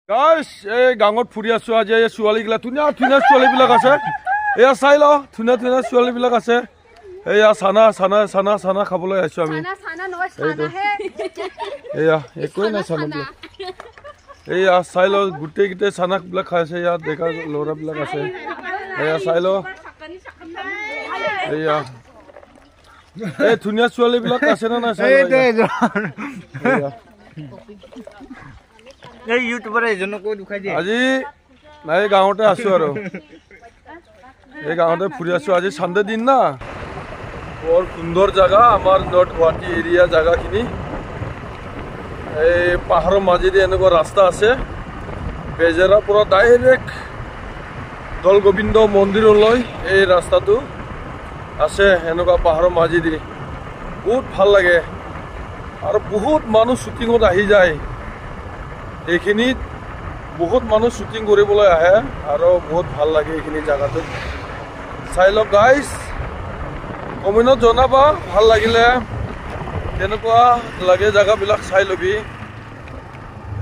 guys এই গাঁৱত ফুৰি আছো আজি এই ছোৱালীগিলা ধুনীয়া ধুনীয়া ছোৱালীবিলাক আছে এয়া চাই ল ধুনীয়া ধুনীয়া ছোৱালীবিলাক আছে এয়া চানা চানা চানা চানা খাবলৈ আহিছো আমি এয়া একোৱে নাই চানাবিলাক এয়া চাই ল গোটেইকেইটাই চানাবিলাক খাই আছে ইয়াত ডেকা ল'ৰাবিলাক আছে এয়া চাই ল এয়া এই ধুনীয়া ছোৱালীবিলাক আছে নে নাই চাই এই ইউটিউবাৰ এজনকো দুখাই দিয়ে আজি নাই গাঁৱতে আছো আৰু এই গাঁৱতে ফুৰি আছো আজি সানডে দিন না বৰ সুন্দৰ জায়গা আমাৰ নৰ্থ গুৱাহাটী এৰিয়া জায়গাখিনি এই পাহাৰৰ মাজেদি এনেকুৱা ৰাস্তা আছে বেজেৰাৰ পৰা ডাইৰেক্ট দৌল গোবিন্দ মন্দিৰলৈ এই ৰাস্তাটো আছে এনেকুৱা পাহাৰৰ মাজেদি বহুত ভাল লাগে আৰু বহুত মানুহ শ্বুটিঙত আহি যায় এইখিনিত বহুত মানুহ শ্বুটিং কৰিবলৈ আহে আৰু বহুত ভাল লাগে এইখিনি জায়গাটো চাই লওক গাইজ কমেণ্টত জনাবা ভাল লাগিলে কেনেকুৱা লাগে জায়গাবিলাক চাই ল'বি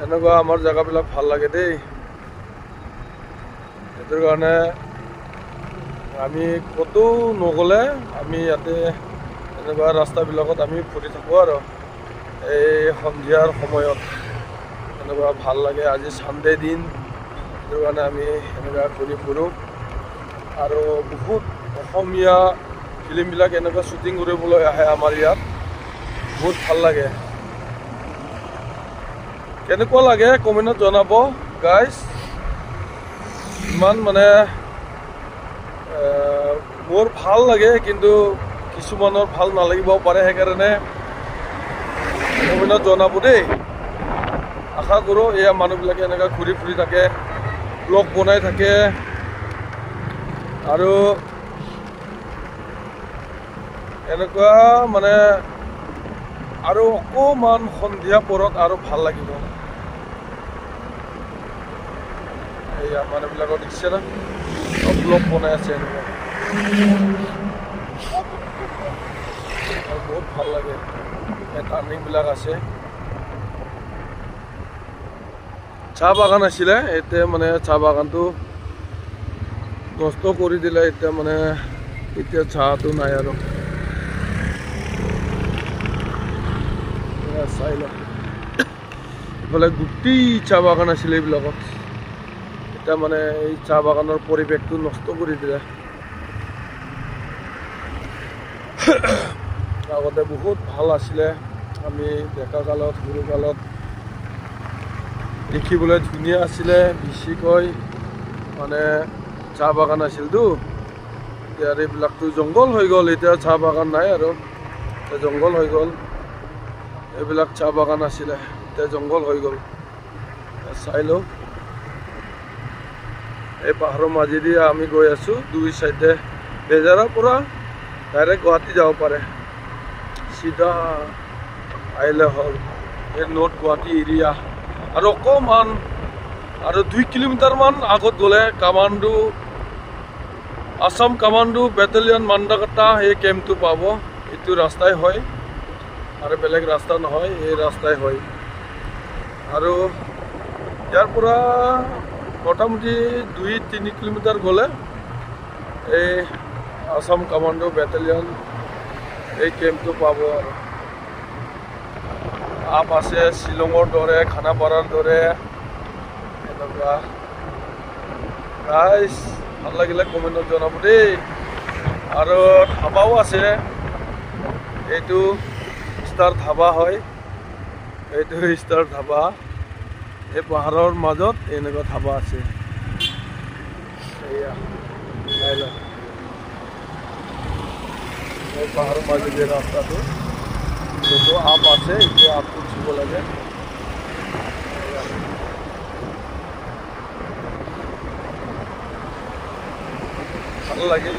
এনেকুৱা আমাৰ জায়গাবিলাক ভাল লাগে দেই সেইটোৰ কাৰণে আমি ক'তো নগ'লে আমি ইয়াতে এনেকুৱা ৰাস্তাবিলাকত আমি ফুৰি থাকোঁ আৰু এই সন্ধিয়াৰ সময়ত এনেকুৱা ভাল লাগে আজি সানডে দিন সেইটো কাৰণে আমি এনেকুৱা ঘূৰি ফুৰোঁ আৰু বহুত অসমীয়া ফিল্মবিলাক এনেকুৱা শ্বুটিং কৰিবলৈ আহে আমাৰ ইয়াত বহুত ভাল লাগে কেনেকুৱা লাগে কমেণ্টত জনাব গাইজ ইমান মানে মোৰ ভাল লাগে কিন্তু কিছুমানৰ ভাল নালাগিব পাৰে সেইকাৰণে কমেণ্টত জনাব দেই আশা কৰোঁ এয়া মানুহবিলাকে এনেকৈ ঘূৰি ফুৰি থাকে ব্লগ বনাই থাকে আৰু এনেকুৱা মানে আৰু অকণমান সন্ধিয়া পৰত আৰু ভাল লাগিব এয়া মানুহবিলাকৰ দিছে না চব ব্লগ বনাই আছে এনেকুৱা বহুত ভাল লাগে টাৰ্ণিংবিলাক আছে চাহ বাগান আছিলে এতিয়া মানে চাহ বাগানটো নষ্ট কৰি দিলে এতিয়া মানে এতিয়া চাহটো নাই আৰু চাই লওক ইফালে গোটেই চাহ বাগান আছিলে এইবিলাকত এতিয়া মানে এই চাহ বাগানৰ পৰিৱেশটো নষ্ট কৰি দিলে আগতে বহুত ভাল আছিলে আমি ডেকা কালত সৰু কালত দেখিবলৈ ধুনীয়া আছিলে বেছিকৈ মানে চাহ বাগান আছিলতো এতিয়া এইবিলাকতো জংঘল হৈ গ'ল এতিয়া চাহ বাগান নাই আৰু এতিয়া জংঘল হৈ গ'ল এইবিলাক চাহ বাগান আছিলে এতিয়া জংঘল হৈ গ'ল চাই লওঁ এই পাহাৰৰ মাজেদি আমি গৈ আছোঁ দুই চাইডে বেজাৰৰ পৰা ডাইৰেক্ট গুৱাহাটী যাব পাৰে চিধা আহিলে হ'ল এই নৰ্থ গুৱাহাটী এৰিয়া আৰু অকণমান আৰু 2 কিলোমিটাৰমান আগত গ'লে commando Assam commando battalion Mandakata এই কেম্পটো পাব এইটো ৰাস্তাই হয় আৰু বেলেগ ৰাস্তা নহয় এই ৰাস্তাই হয় আৰু ইয়াৰ পৰা মোটামুটি 2-3 কিলোমিটাৰ গ'লে এই আসাম কামাণ্ডো বেটেলিয়ন এই কেম্পটো পাব আৰু আপ আছে শ্বিলঙৰ দৰে খানাপাৰাৰ দৰে এনেকুৱা গাইজ ভাল লাগিলে কমেণ্টত জনাব দেই আৰু ধাবাও আছে এইটো ষ্টাৰ ধাবা হয় এইটো ষ্টাৰ ধাবা এই পাহাৰৰ মাজত এনেকুৱা ধাবা আছে এয়া চাই লওক এই পাহাৰৰ মাজেদি ৰাস্তাটো এইটো আপ আছে এইটো আপটো উঠিব লাগে ভাল লাগে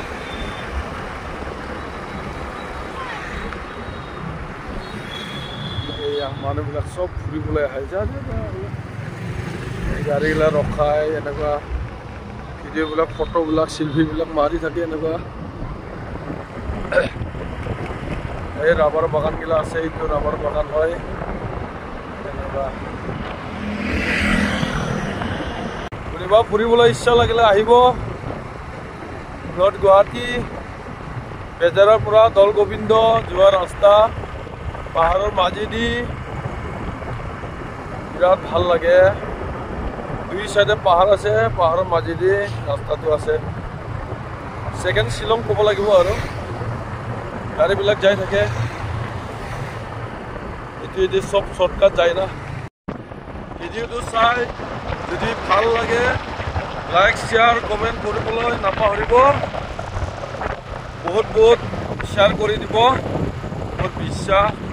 এয়া মানুহবিলাক চব ফুৰিবলৈ আহে গাড়ীবিলাক ৰখাই এনেকুৱা ভিডিঅ'বিলাক ফটোবিলাক চেল্ফিবিলাক মাৰি থাকে এনেকুৱা এই ৰাবাৰ বাগানগিলা আছে এইটো ৰাবাৰ বাগান হয় এনেকুৱা এবাৰ ফুৰিবলৈ ইচ্ছা লাগিলে আহিব নৰ্থ গুৱাহাটী বেজাৰৰ পৰা দৌল গোবিন্দ যোৱা ৰাস্তা পাহাৰৰ মাজেদি বিৰাট ভাল লাগে দুই চাইডে পাহাৰ আছে পাহাৰৰ মাজেদি ৰাস্তাটো আছে সেকেন্ড শিলং ক'ব লাগিব আৰু গাড়ীবিলাক যাই থাকে এটি সব শর্টকাট যায় না ভিডিওটো চাই যদি ভাল লাগে লাইক শেয়ার কমেন্ট কৰিবলৈ নাপাহৰিব বহুত বহুত শেয়াৰ কৰি দিব মোৰ বিশ্বাস